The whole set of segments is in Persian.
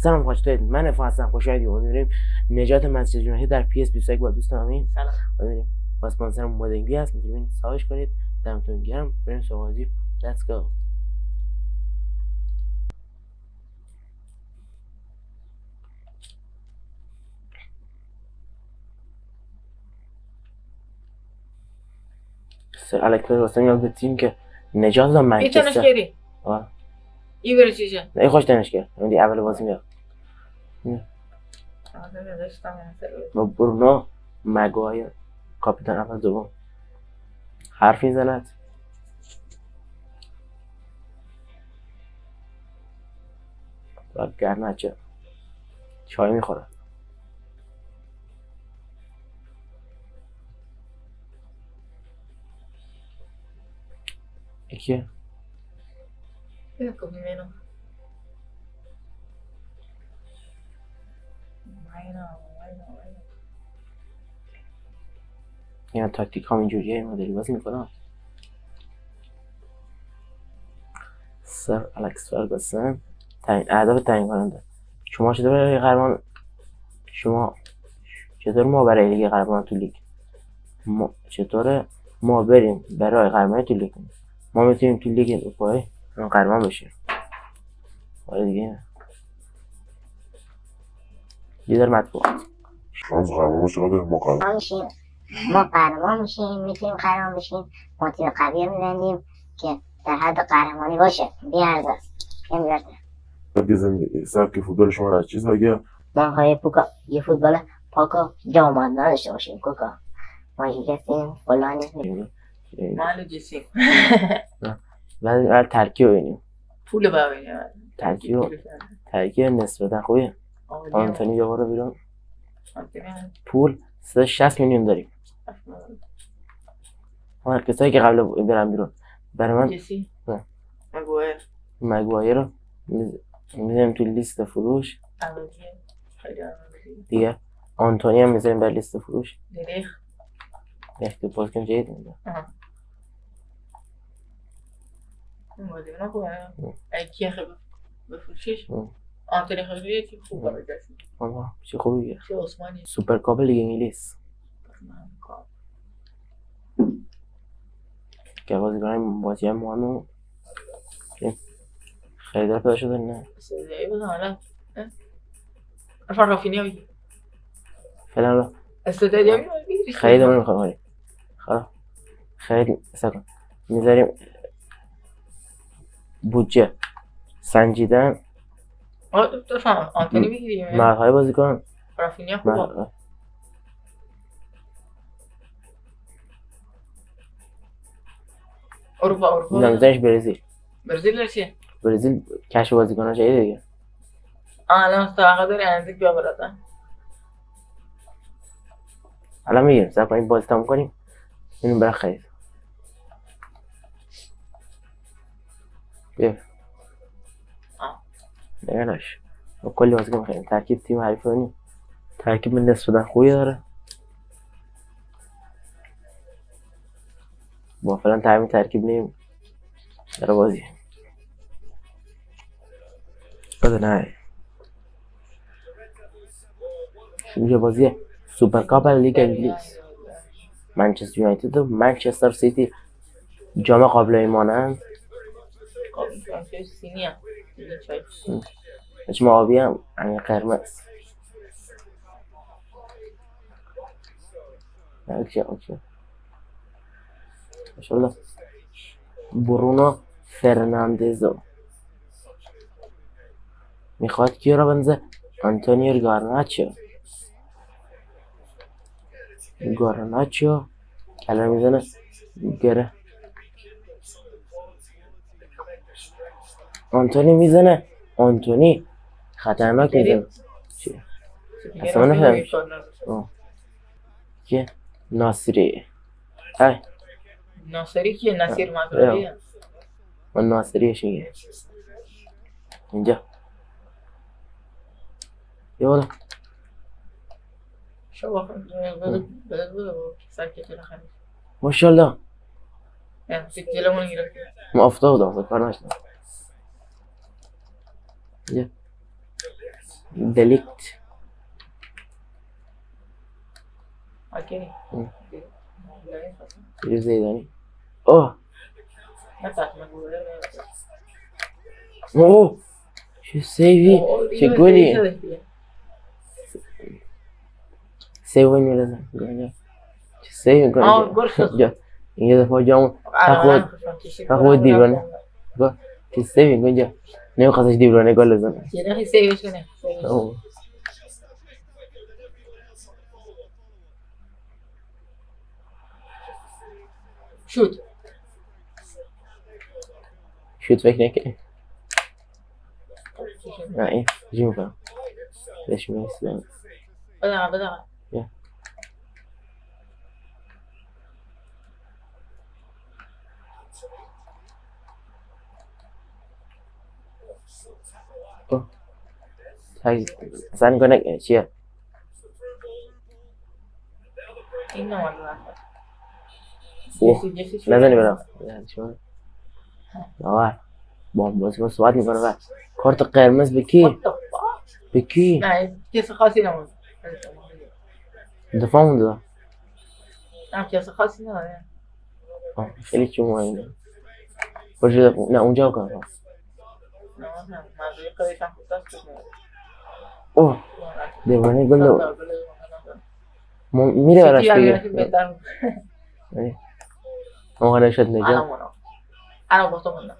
سلام خوشتید، من افا هستم. خوشایید امیدواریم نجات مسجد جناحی در PS 21 با دوستم امین. سلام. امیدواریم با اسپانسرم مودنگی هست، میتونید ساوش کنید. دمتون گرم. بریم سوازی. Let's go. سر الکتر واسه میاد به تیم که نجات داد منچستر. میتونش کردی؟ آه. ای بره چیشه؟ نه خوش تنش کرد. اون اول بازی میاد. با برونو مگوایر کاپیتان اول دوم حرف میزند. و گرنچه چای میخوره. یکیه این تاکتیک هم اینجوریه ما داری بازی میکنم. سر الکس فرگوسن اهداف تعیین کننده. شما چطور برای قهرمان ما برای لیگ قهرمان تو لیگ چطوره ما بریم برای قهرمانی تو لیگ ما میتونیم تو لیگ اروپایی قهرمان بشیم. آره دیگه لیدر مطبوعات شانس قهرمان شده ما قهرمان میشیم میتونیم قهرمان بشیم. ما تیم قوی میبندیم که در حد قهرمانی باشه. بیارزه زندگی سبک فوتبال شما را چیز بگه ما های پوکا یه فوتبال پاکا جامعه نداشته باشیم. کوکا ما شکستیم فلانی مالو جسیم بعد ترکیب ببینیم. پول ببینیم. ترکیب نسبتا خوبیه. آنتونی بیا برو بیرون. پول 360 میلیون داریم. هر کسایی که قبل برم بیرون برای من جسی مگوایر رو میذاریم تو لیست فروش دیگه. آنتونی هم میذاریم بر لیست فروش. که بازیکن جدید میده. اون بازیکن خوبه. اگه خیلی بفروشیش آنتونی خیلی چی خوبه بجاست. چی خوبیه. چه عثمانی. سوپر کاپ لیگ انگلیس. که بازیکن بازی مهمه خیلی پیدا شده نه. استدیایی بود حالا. افراد رافینیا بگی. فعلا استدیایی بگی. خیلی نمیخوام. خلاص خیلی سکن میذاریم بودجه سنجیدن. تو فهم آنتونی بگیریم. مرهای بازیکن رافینیا خوبه. اروپا نمیذاریش برزیل چیه؟ برزیل کشف بازیکن‌ها جدیده دیگه. الان توقع داری انزیک بیا براتن. الان میگیریم صبر کنیم بازی تموم کنیم اینو برای خرید. بیا نگناش کلی بازیکن می‌خریم. ترکیب تیم حریف رو ترکیب نسبتا خوبی داره. با فعلا تعمیم ترکیب نیم در بازی بده نه شروع بازی سوپر کاپ لیگ انگلیس. منچستر یونایتد و منچستر سیتی جام قابل ایمانند. چشم آبی هم قرمز. اوکی ماشاءالله. برونو فرناندزو میخواد کی رو بنزه؟ آنتونیو گارناچو کلمه میزنه گره. آنتونی میزنه. آنتونی خطرناک میزنه. چیه؟ اصلا نفهمم که ناصری ناصری کیه؟ نصیر مغربیه. من ناصریش میگه اینجا. یه بالا شو بده سرکتون خرید. ماشاءالله سیک جلمون گرفت. ما افتاد کار نشدم. دلیکت اوکی یه زیدانی اوه اوه چه سیوی چه گلی سیوی میرزن چه سیوی میکنه این یه دفعه جامون خود دیوانه چه سیوی میکنه نمیخواستش دیوانه گل بزنه یه دفعه سیوش کنه شوت شوت فکر نکنه نه این جی میکنم بهش میرسیدم بدقم اصلا میکنه چیه این نمال اوه نزنی برم آور بازی کن صحبت میکنه و کارت قرمز به کی؟ به کی؟ نه کس خاصی نمون دفاع مونده نه کس خاصی نداره خیلی چی مهمه باشه نه اونجا بکنم نه مزوی قویشم خود دست اوه دیوانه گل دو میره براش دیگه آقا نشد نجا الان با تو موندم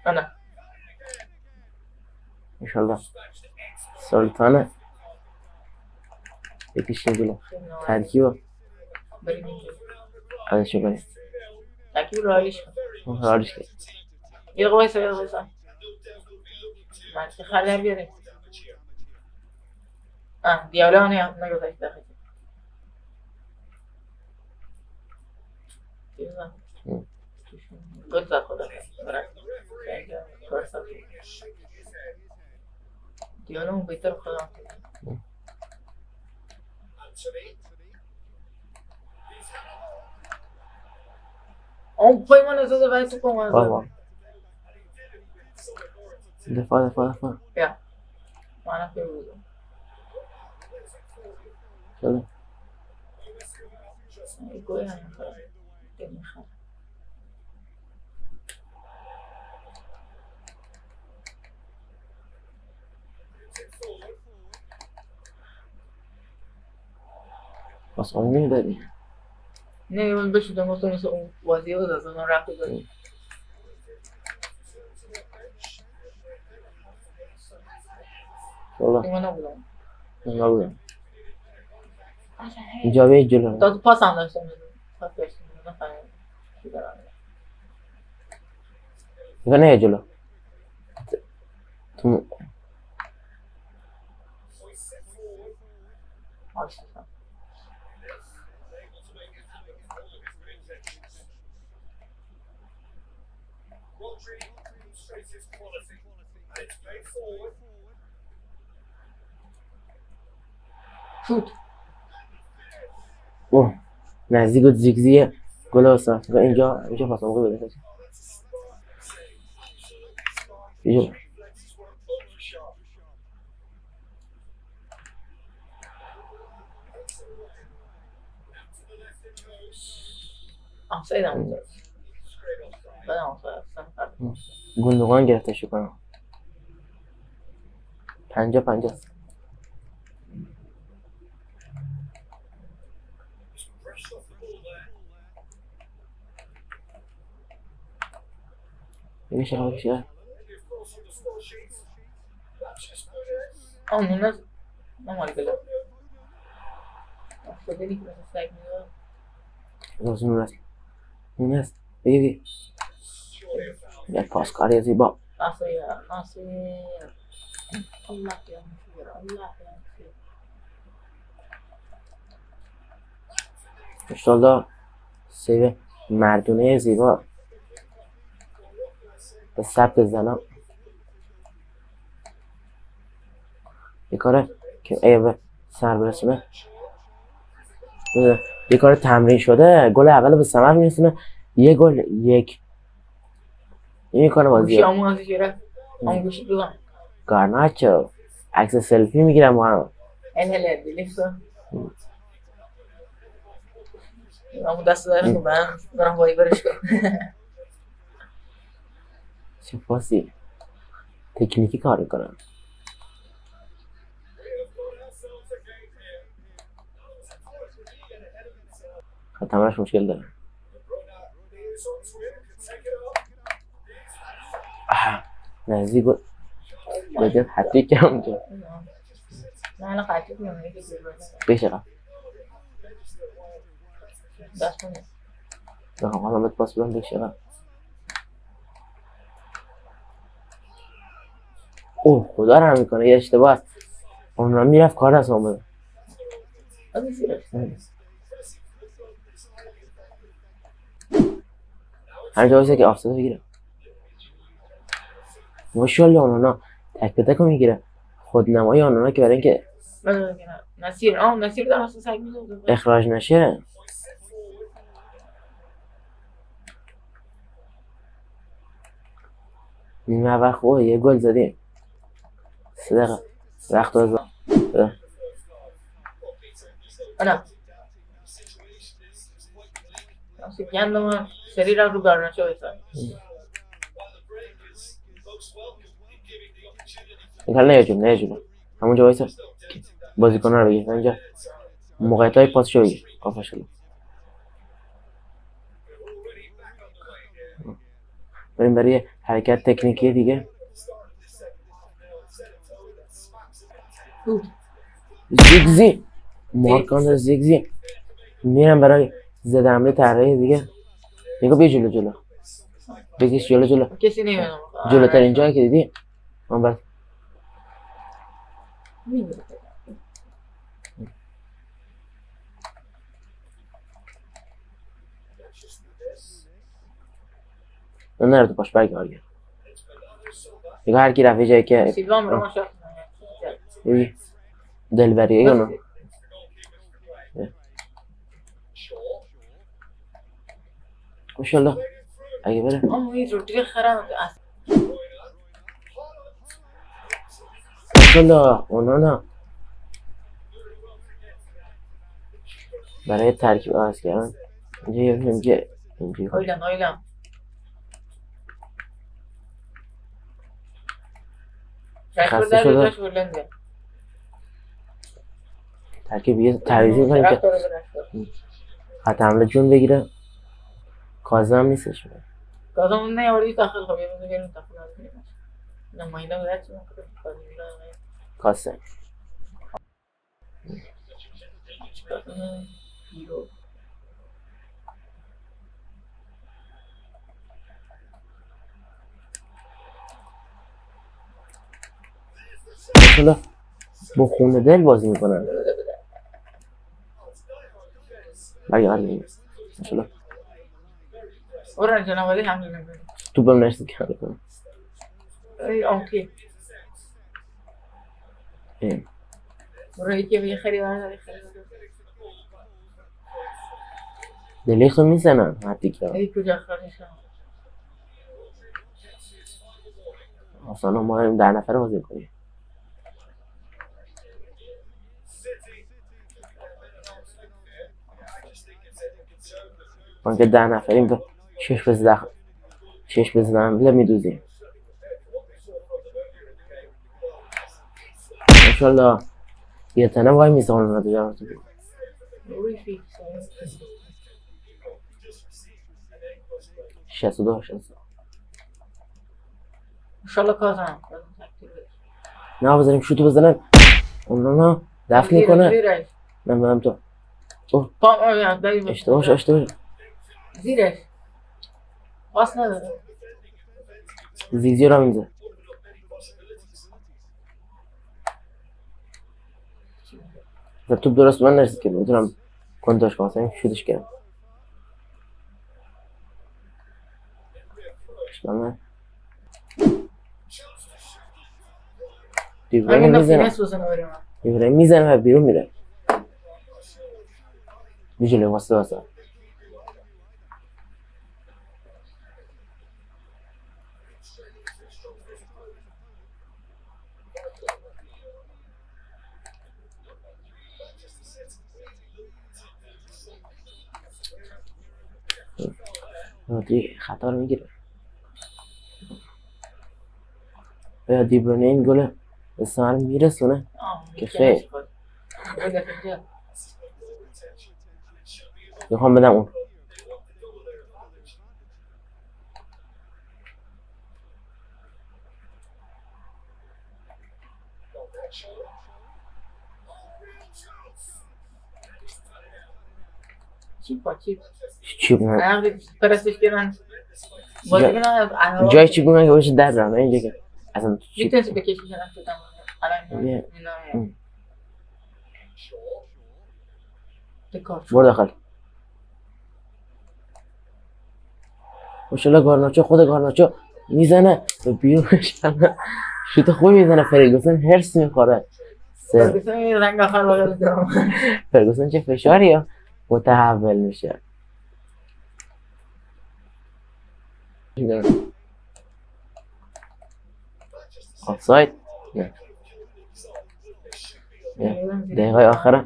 نه انشالله سلطانه یکیش نگوله ترکیبا ازشو کنیم ترکیب رو حالیش کن حالیش کن یه دقیقه بایستا من که خرده هم بیاریم دیاله ها نگذاشت دقیقه گل زد خدا دیاله اون بیتر خدا اون پای من ازاده باید تو کن دفاع بیا منم که بودم شده گوی هم میخواد بس اون نمیداری نه من بشودم گفتم مثل اون بازی بود از اون رفت داریم والله من نبودم نبودم اینجا به جلو تا تو پاس هم داشتم پاس داشتم نفهمیدم چی دارم میگه نه جلو تو آشتم شوت اوه نزدیک و زیگزیه گل واسه اینجا پاس موقع بده اینجا آفساید هم بود بدم آفساید گندوقان گرفته شو کنم 50-50 میشه میشه نونس نمال گلو افتاده که مثل سگ میدارم نونس بگی یک پاسکاری زیبا ناصیر الله یا مفیر الله یا مفیر انشالله سیو مردونه زیبا به سبت زنان یه کاره که ای به سر برسونه یه کار تمرین شده گل اول به ثمر میرسونه یه گل یک این میکنه بازی گوشی همون ازش گرفت همون گوشی بزن گارناچو عکس سلفی میگیرم با هم. هلا لیسا همون دست دارم و من برم وای برش کنم. چه فاسی تکنیکی کار میکنم. خطمرش مشکل داره. نزدیک بود بجد حتی که همونجا نه الان خطی کنم یکی بشه دست کنم بخوام حالا بهت پاس بدم بشه. اوه خدا رحم میکنه یه اشتباه است. اون رو میرفت کار دست آمده. هر جا بایسته که آفساید بگیره. ماشاءالله آنانا تک به تک میگیره. خودنمایی آنانا که برای اینکه نصیر در اصلا سگ میزود اخراج نشه. نیمه اول خوبه یه گل زدیم. 3 دقیقه وقت بازا انا نصیر گندم سری رو گارناچو بسن این کار نیاجون همونجا بایسته بازیکن رو بگیر اینجا موقعیت های پاسشو بگیر. آفاشالله بریم برای حرکت تکنیکی دیگه. زیگزی مارکاندر زیگزی میرم برای زده حمله طراحی دیگه. میگو بیا جلو بگیش جلو کسی نمیدونم جلوترین جایی که دیدی من بعد من نره تو پاش برگرد. میگو هر کی رفت جایی که سیلوان رو ماشا دلبریه اونو ماشاءالله اگه بره این روتی خرم ماشاءالله اونانا برای ترکیب عوض کردن اینجا آیلم خسته شده. ترکیب یه تعویضی میکنیم که خط حمله جون بگیره. کازم نیستش کازم نیاوردی داخل خب یه روز بیرون داخل نه ماینا بود چی کاسه ماشاءالله با خون دل بازی میکنن. برگردیم ماشاءالله اورا جنابالی حمله نمیکنه تو بهم نرسید که حمله کنم. ای اوکی اورا یکی به خریدار دلیختو میزنن حتی که ای کجا خریدش اصلا ما هم 10 نفر بازی میکنیم. ما که 10 نفریم به شش بزنم میدوزیم. ماشاءالله یه تنه وای میزانم رو دیگه تو روی 62 انشالله کازم نه بذاریم شوتو بزنن اونا دفت میکنه. من برم تو اشتباه زیرش پاس نداره زیزی رو میزه. توپ درست من نرسید که بتونم کنترلش کنم شوتش کردم. اشکال دیوره میزنه و بیرون میره. میجونه واسه رودری خطا رو میگیره. یا دیبرونه این گل استعمال میرسونه که خیلی میخوام بدم اون. چیپ نه پرستش کردن جای چیپ میگن که باشه در رم اینجا که اصلا میتونستی بکشیشن الان برو داخل. ماشاءالله گارناچو، خود گارناچو میزنه به بیرونش شوت خوبی میزنه. فرگوسن هرس میخوره. فرگوسن چه فشاری ها متحول میشه. آفساید نه دقیقه آخره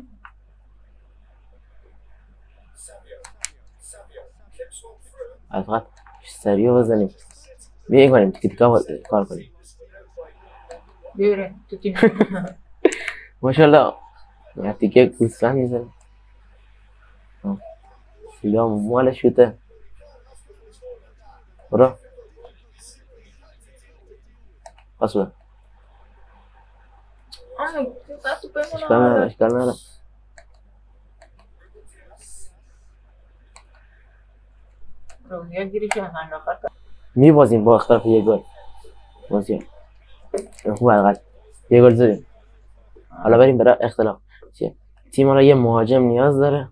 فقط سریع بزنیم بیایی کنیم تیکا کار کنیم. بیاره تو تیم ماشاءالله تیکه گوسفند میزنیم. سیلا مال شوته. برو پاس بده. اشکال نداره. میبازیم با اختلاف یک گل. بازیم خوب حلقت یه گل زدیم. حالا بریم برای اختلاف. تیم حالا یه مهاجم نیاز داره.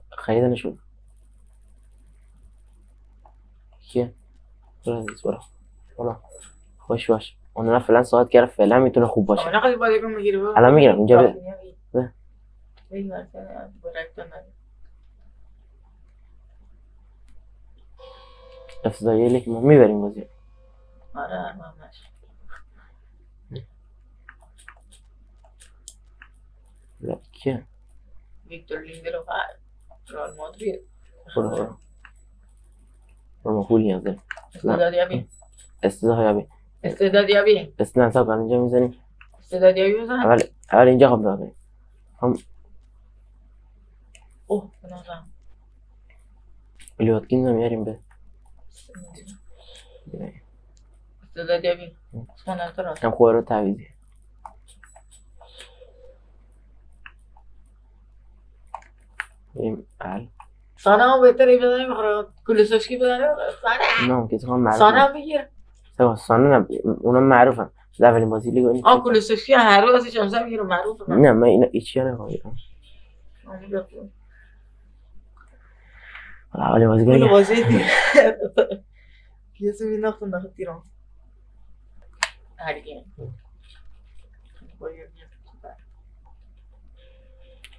خریده نشد. کیه؟ برو عزیز برو. خوش باش. اون فعلا ساعت کرد فعلا میتونه خوب باشه. الان میگیرم اینجا بده. افتضاحیه لیک ما میبریم بازی. آره ماماش. کیه؟ ویکتور لیندلوف رئال مادرید. برو ما پول نیاز داریم. استعدادیابی. استعداد کن اینجا میزنیم. استعدادیابی بزن. اول اینجا خواب داریم. اوه بنازم. لیواتکینز رو میاریم به استعدادیابی. اسمان تراس. هم خواه رو تعویزی. بریم سانه هم بهتره بزنیم بخوره کلوسوفسکی بزنیم. نه کسی خواهم معروف سانه هم بگیر. سانه نه اونا معروفن. اولین بازی لیگو نیست. کلوسوفسکی هر روز ازش امضا میگیره معروفه. نه من اینا ایچی نمیخوام. اولین بازی گیرم. بازی دیگه. کیسه می‌ناختن داخل تیران. هریگه.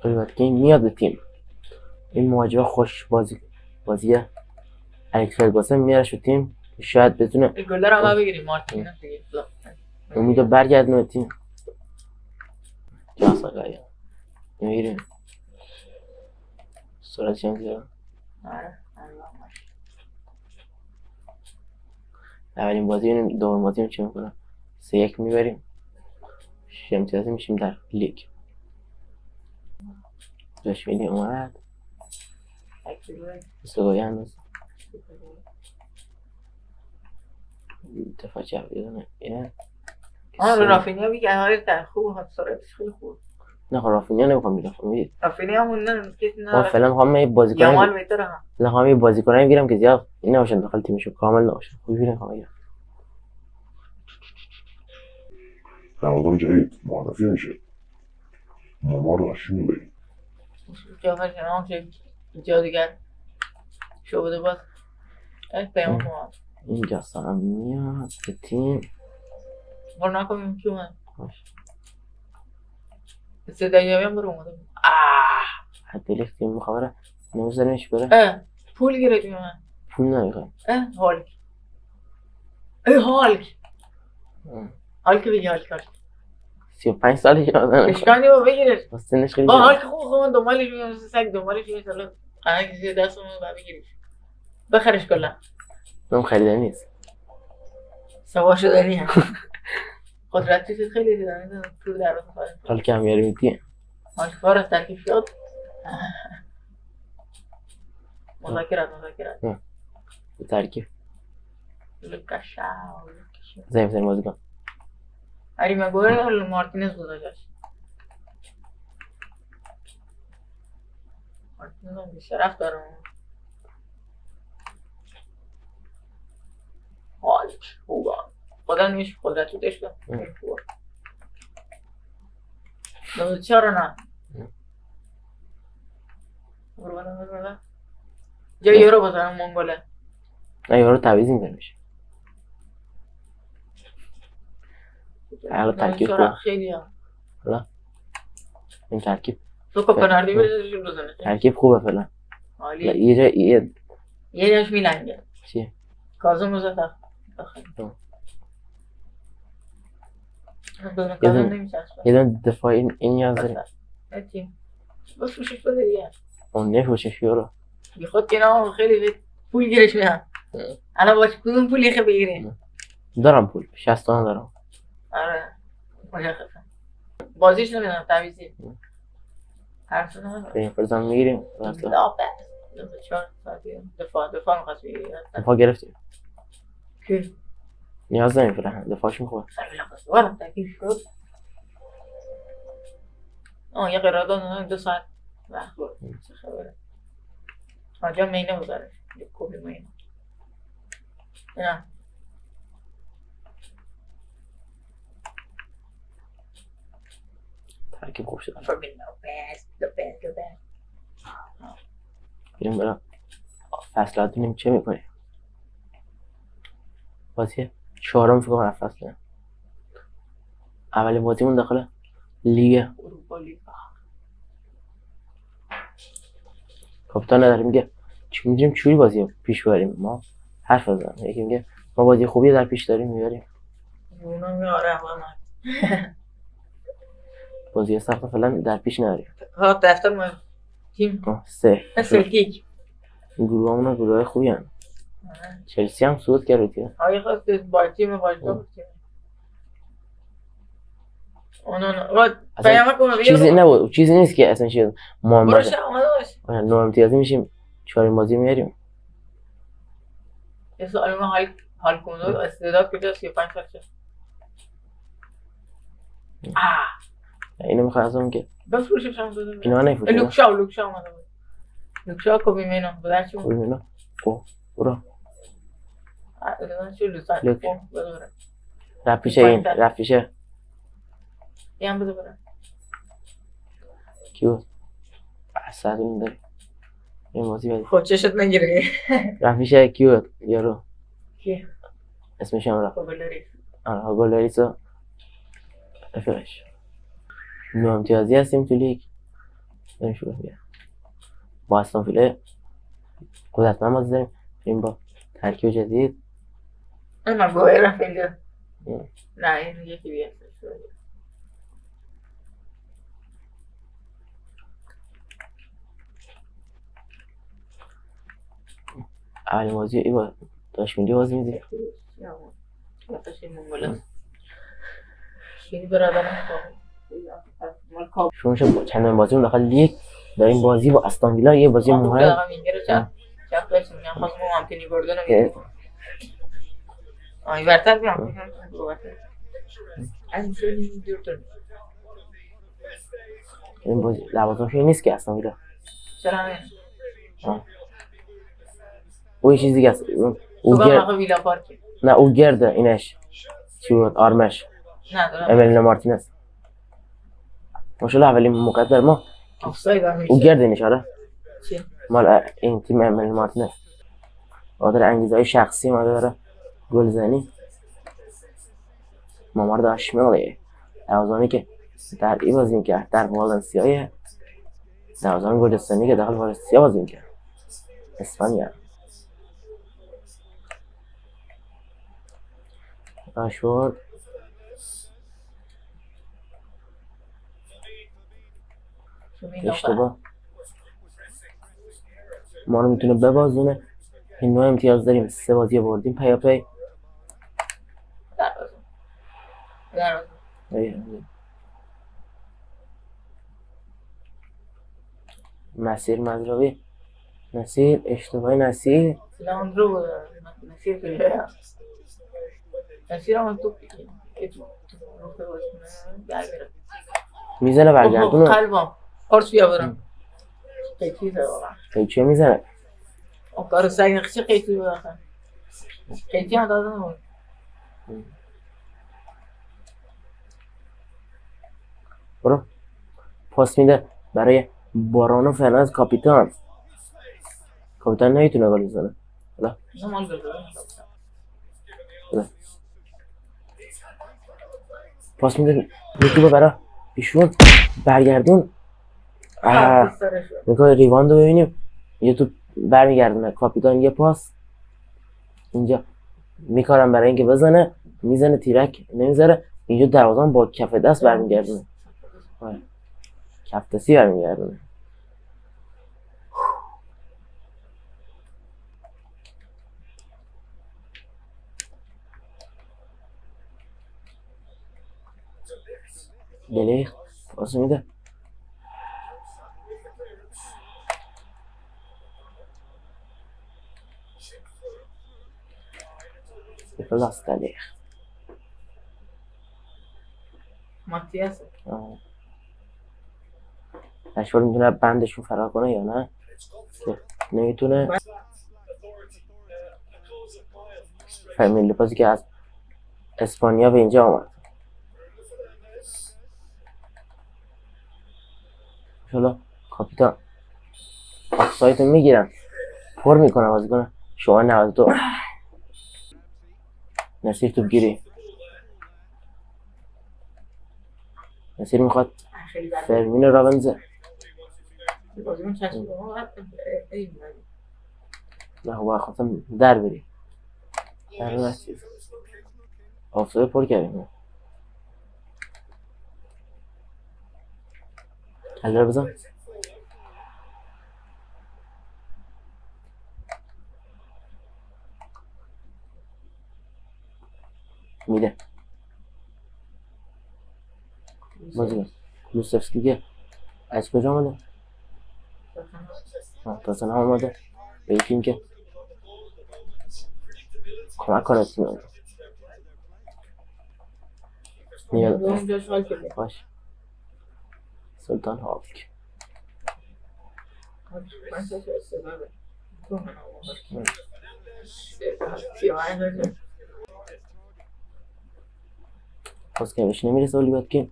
لیواتکینز میاد به تیم. این مهاجم خوش بازیه. الکس فرگوسن میاره شو تیم شاید بتونه گل رو ما بگیریم مارتین دیگه. امیدو برگردونه تیم. جاسا گایا میگیریم سرعتش هم زیاد. آره اولین بازی دوم بازی چی میکنه 3-1 میبریم. 6 امتیازی میشیم در لیگ. جاشویلی اومد سگوی هنوز دفاع چپ یادونه اینه. رافینیا میگه آره خوب سرعتش خیلی خوب. نه رافینیا نمیخوام میگم. رافینیا همون نه فعلا میخوام یه بازیکن یامال بهتره. نه میخوام یه بازیکن میگیرم که زیاد این نباشن داخل تیمشو کامل نباشن. خوبی نمیخوام. رمضان جدید معرفی میشه. ما رو اشی میبریم. جاهر جنام چه جادیگر شو بوده باز. پیمان کنم. اینجا سلام میاد به تیم. برو نکنیم چی اومد. استعدادیابی هم برو اومده. حتی لیخ تیم مخابره نمیزنیش بره. پول گیردیم من. پول نمیخوام. هالک. هالک بگی هالک. 35 سالش اشکالی با بگیرش سنش خیلی با حال که خوب من دنبالش میام سگ دنبالش میام سالا الان کسی دستمون رو بگیرش بخرش کلا اون خریدنی نیست سواشو داری هم قدرتی خیلی دیدن تو در رو حال که هم یاری میتیم حال کار از ترکیب شد مذاکرات ترکیب لکشاو زیم بازی کن هری مگویر مارتینز گذاشت مارتینز هم بیشرف دارم حالش خوبه خدا نمیشه قدرت رو داشت کن چرا نه برو جای یورو بزنم منگوله نه یورو تعویض میشه حالا ترکیب خوبه خیلی هم حالا این ترکیب تو کپناردی بزنه ترکیب خوبه فعلا عالی یه جاش میلنگه چیه؟ کازم روزه داخل یه دون دفاع این نیاز داریم تیم بفروشش بده دیگه اون نفروشش یورو بی خود که نه خیلی پول گیرش میدن الان باش کدوم پولی خیلی بگیریم دارم پول 60 تومن دارم آره مشخصه بازیش نمیدونم تعویضی هر سو این فرزان میگیریم لا دفاع میخواست بگیری دفاع گرفتیم کی؟ نیاز داریم فعلا دفاعش میخواد وارم ترکیب شد یه قرارداد 2 ساعت وقت بود چه خبره آنجا مینه بذاره یه کوبی مینه نه ترکیب خوب شد for me the best بریم برم فصلات بینیم چه میکنیم بازی 4 فکر کنم فصله اولین بازیمون داخل لیگ اروپا لیگ کاپیتان نداره میگه چی می‌دونیم چوری بازی پیش ببریم ما حرف بزنیم یکی میگه ما بازی خوبی در پیش داریم میبریم اونا میاره من بازی سخت فعلا در پیش نداریم ها دفتر ما تیم 3 سلتیک گروهمون گروه خوبی هستن چلسی هم صعود کرد تیم خواست با تیم باشه اونا پیام کنم چیزی نبود چیزی نیست که اصلا چیز مهم باشه اومده باشه نو امتیازی میشیم 4 بازی میاریم یه سوال ما حال کنه استعداد کجاست 35 سالشه اینو میخوام ازم که بفروشش هم بده اینا نفروشه لوکشا اومده بود لوکشا کوبی مینا بدن چی کوبی مینا برو چه لوکشا بدوره رفیشه هم بده برم کیو اصلا این داری این بازی بدی خود چشت نگیره رفیشه کیو یارو کی اسمش هم رفت هاگولاریسو رفیقش نو امتیازی هستیم تو لیگ بریم شروع بیا با استون ویلا قدرتمند بازی داریم بریم با ترکیب جدید من گوهر رفیقه نه این یکی بیاد اولین بازی ای با داشت میدی بازی میدی شما شد چندین بازی داخل لیگ داریم بازی با استون ویلا یه بازی مهم این برتر بیام این بازی لوازمشون نیست که استون ویلا چرا او چیزی دیگه است نه او گرده اینش چی بود آرمش امیلینا مارتینز ماشاءالله اولین مقدر ما او گرده اینش آره مال این تیم امیلینا مارتینز قادر انگیزهای شخصی ما داره گلزنی مامار داشت میاله دوازانی که در ای بازی میکرد در والنسیای دوازان گلزنی که داخل والنسیا بازی میکرد اسپانیا راشفورد اشتباه. ما رو میتونه ببازونه. این نوع امتیاز داریم، 3 بازی بردیم پیاپی. مسیر مزراوی، نصیر اشتباهی، نصیر لاندرو بود. نصیر کجایا؟ نصیر هم تو میزنه برگردونه. قلبم قرص بیا برم. قیچی زده واقعا. قیچی میزنه. اون کار سگ نقشه قیچی بود آخه. قیچی هم داده نمون. برو. پاس میده برای بارانو فرناز. کاپیتان نمیتونه گل بزنه. حالا پاس میده یکی برای ایشون. برگردون. میگه ریواندو ببینیم. یه تو برمیگردونه. کاپیتان یه پاس اینجا میکارم برای اینکه بزنه، میزنه تیرک نمیذاره. اینجا دروازه‌بان با کف دست برمیگردونه. کف دستی برمیگردونه. دلیخت پاس میده. پلاس دلیخت. ماتیاس اشوال میتونه بندشون فرار کنه یا نه؟ نمیتونه. فامیلی پاسی که از اسپانیا به اینجا آمد. شالا کاپیتان آفسایتو میگیرن، پر میکنه بازیکن شما 92. نصیر توپ گیری. نصیر میخواد فرمینو را بنزه. نه باید خواستم در بری. در نصیر آفساید پر کردیم. حلر بزن. میده بازیکن کلوسفسکی که از کجا آمده؟ تاتنهام آمده. به این تیم که کمک کنه تیم آمده. باش سلطان هاوک. باز که بهش نمیرسه ولی باید که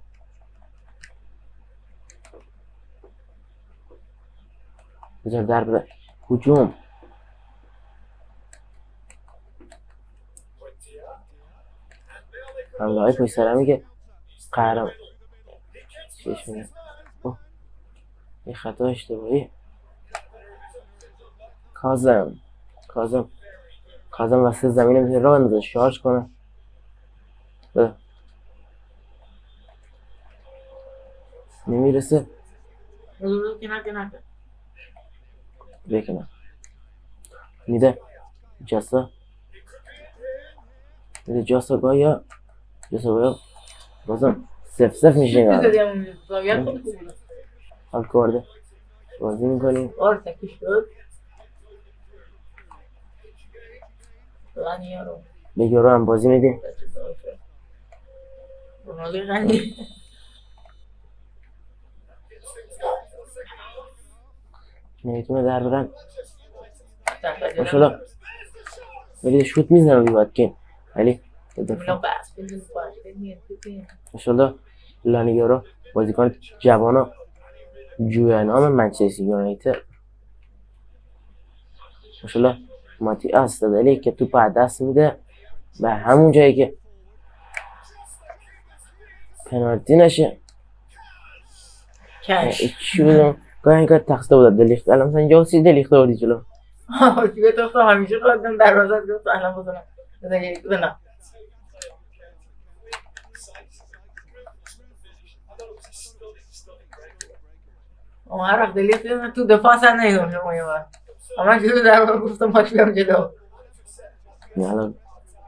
بذار در بره. هجوم حمله های پشت سر میگه قهرم چیش میگه یه خطا اشتباهی. کاظم وسط زمین میتونه راه بندازه، شارژ کنه. بده نمیرسه. بکنه میده جاسا گایا بازم 0-0 میشه. حال کرده بازی میکنیم. به یورو هم بازی میدیم. نمیتونه در برن. ماشالله ولی شوت میزنم بیباد که ولی ماشالله لانیارو بازیکن جوان جوی نام منچستر یونایتد. ماشالله ماتی استادلی که توپ از دست میده به همون جایی که پنالتی نشه. چی بودم گاهی که تقصیده بود دلیخت. الان مثلا اینجا سی دلیخت آوردی جلو. دیگه تو همیشه خودم دروازه گفت الان بزنم بزن. اما هر وقت دلیت دیدم تو دفاع سن نیدم شما یه بار اما جلو در بار گفتم باش بیام جلو الان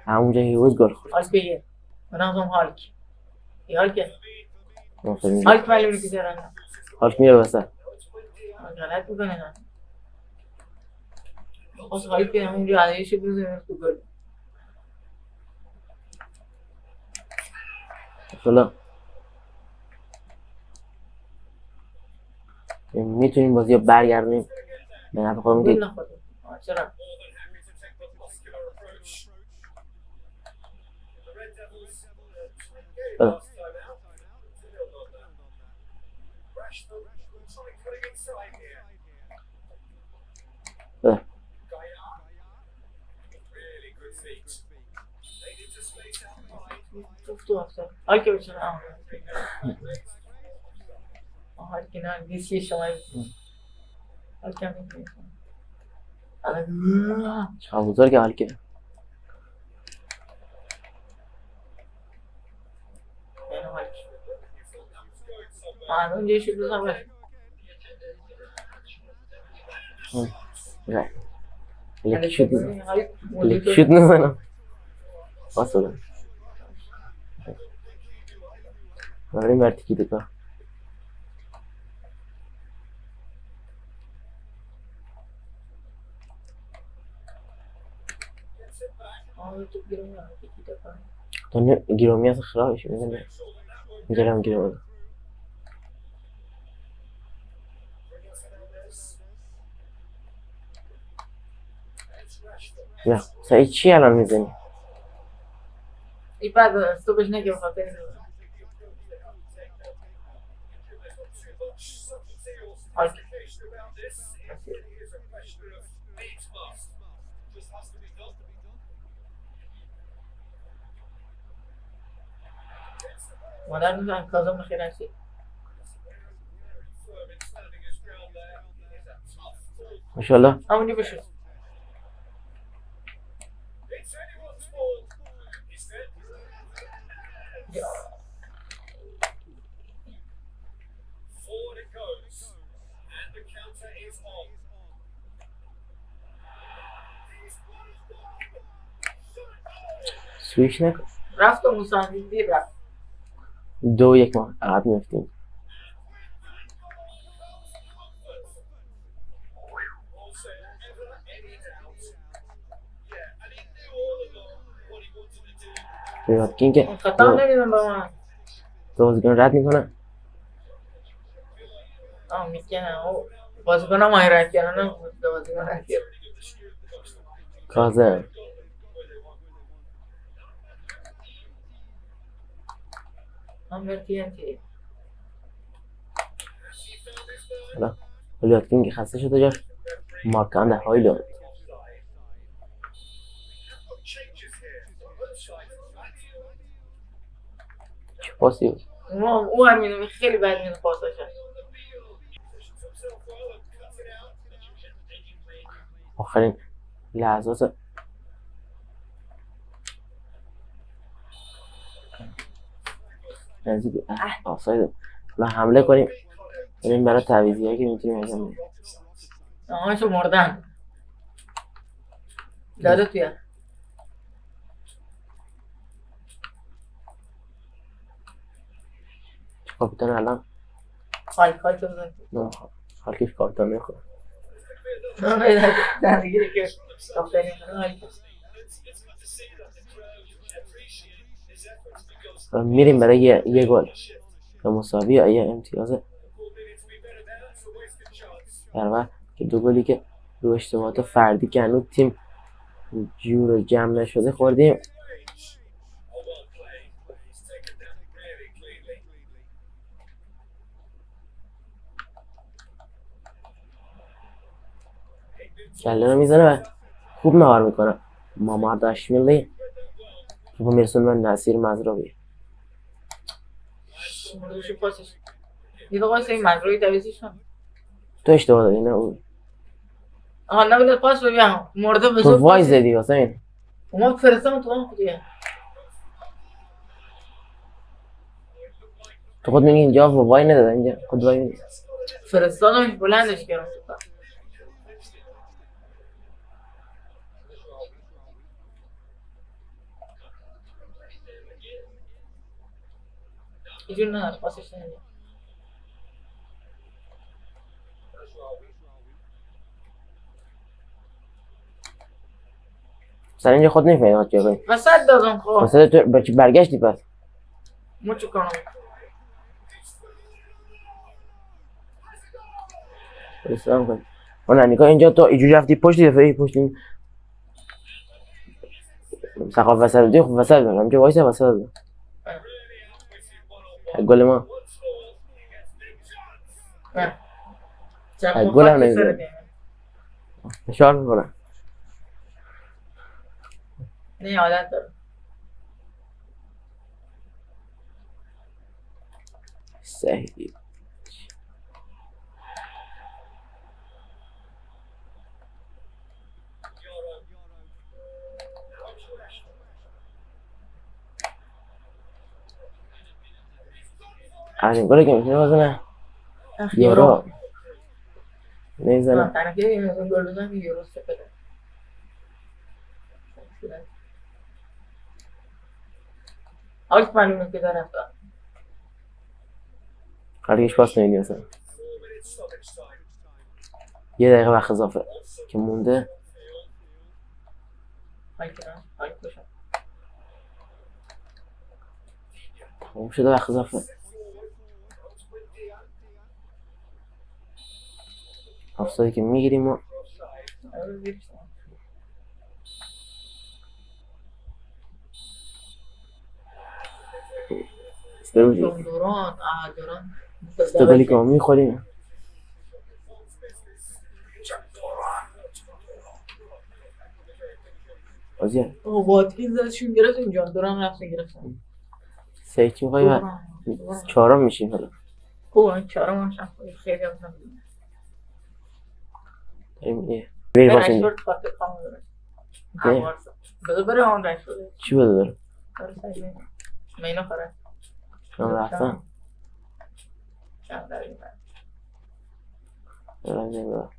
همونجا هیوز گل خورد. هالک بگیر من هم هالک ای هالک آفرین. هالک ولی میگی دارن هالک میره وسط. غلط میکنه نه خواست هالک همونجا علیهش بزنیم تو گل حالا میتونیم بازی رو برگردونیم به نفع خودمون که چرا؟ تو افتاد هالک بچه هالک نه دیسی شما هالک هم میکنید چقدر بزرگه هالک معلوم جایش بزن باشه لک شد نزنم باست دادم بریم بر تیکی دکا تو گیرومی از خرابش میزنه میگرم گیرومی نه سعید چی الان میزنی؟ ای بعد از تو بهش نگه بخاطر این مادر میزن کازم بخیر هستی ماشاءالله همونی بشود سویش نکن رفت و موسان دیر رفت 2-1 ما عقب میفتیم بگم که خطا نمیدم با من بازیکن رد میکنه میکنه او بازیکن هم رد کردن بازیکن رد کردن کاظم هم برتی انتی حالا ولیاتکین که خسته شده جاش مارکان در هایلند چه پاسی بود او هم میدونی خیلی بد میدونی پاساش هست آخرین لحظات نزدیک آفساید حالا حمله کنیم بریم برای تعویضی هایی که میتونیم انجام بدیم آهاشو مردن داده توی کاپیتان الان خالک تو بزن نه خالکش کاپیتان میخواد نه زندگی که کاپیتانی خالک میریم برای یه گل یا مساوی یا یه امتیاز برابر که 2 گلی که رو اشتباهات فردی که هنوز تیم جور جمع نشده خوردیم کله رو میزنه و خوب نهار میکنه مامار داشمیلی که میرسون من نصیر مزراوی مردوشی پاسش دیگه واسه این مزراوی دویزی شد تو اشتباه دادی نه اون آها نبیده پاس ببیم مرده بزرگ تو وای زدی واسه این اومد فرستم تو هم خودیه تو خود میگی اینجا وای نداده اینجا خود وای میدی فرستادمش بلندش کردم اینجور نه پاسش نمیده سر اینجا خود نمیفهمی چه کنی وسط دادم خب وسط تو برگشتی پس ما چه کنم اسلام کن اون نگاه اینجا تو اینجوری رفتی پشت دفعه پشت سقف وسط بودی خب وسط بودم همینجا وایسه وسط بودم گل ما گل هم نمیزن فشار میکنم نه عادت دارم صحیح این گل که میتونه بزنه یورو نمیزنه تنکه یه گل بزنم یورو سپده آلت معلومه که داره خالیش پاس نمیدی مثلا یه دقیقه وقت اضافه که مونده تموم شده وقت اضافه افسادی که میگیریم و دوران استقلالی که ما میخوریم بازیه باتری زدشون گرفتیم جان دوران رفتن گرفتن سه چی میخوایی و چهارم میشیم حالا خوبه چهارم هستم خیلی هستم داریم بریم باشیم رشورد خاطر خواهم داره بذار بره آن رشورد چی بده داره؟ مینو خاره شما رفتن چند داریم دارم